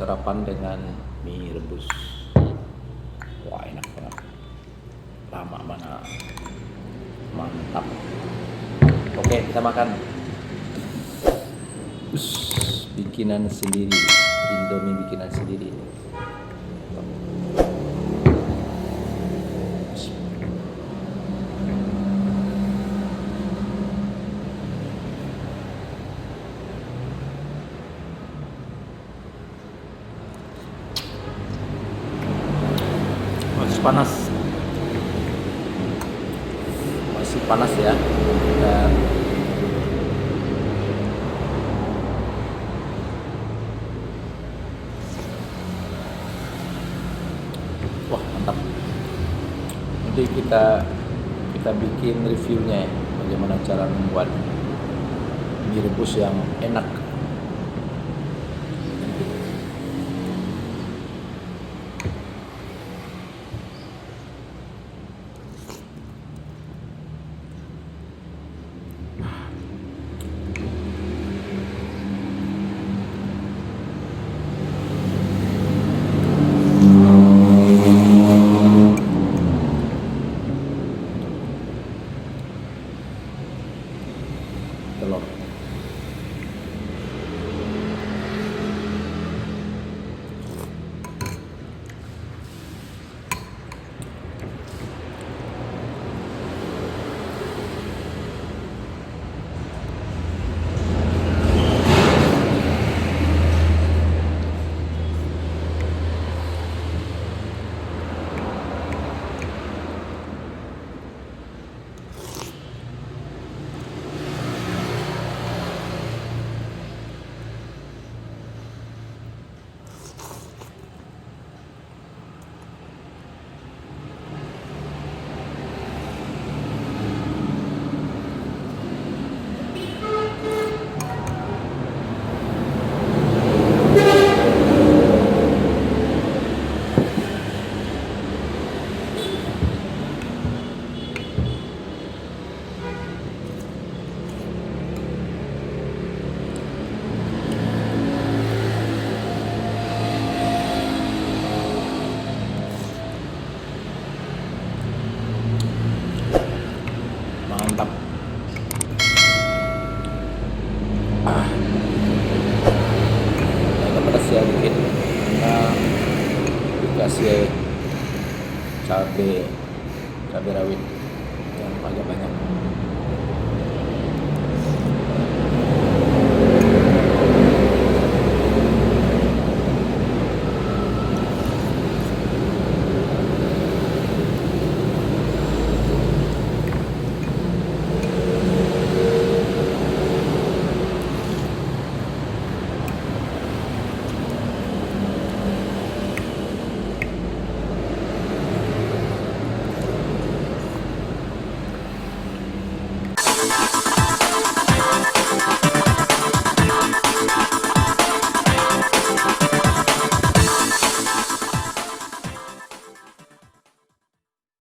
sarapan dengan mie rebus. Wah, enak banget. Lama mana, mantap. Oke, kita makan. Bikinan sendiri, Indomie bikinan sendiri. Masih panas ya. Dan wah, mantap. Nanti kita bikin reviewnya ya, bagaimana cara membuat mie rebus yang enak. Telur. Mantap. Agak pedas ya dikit karena dikasih cabai rawit yang agak banyak.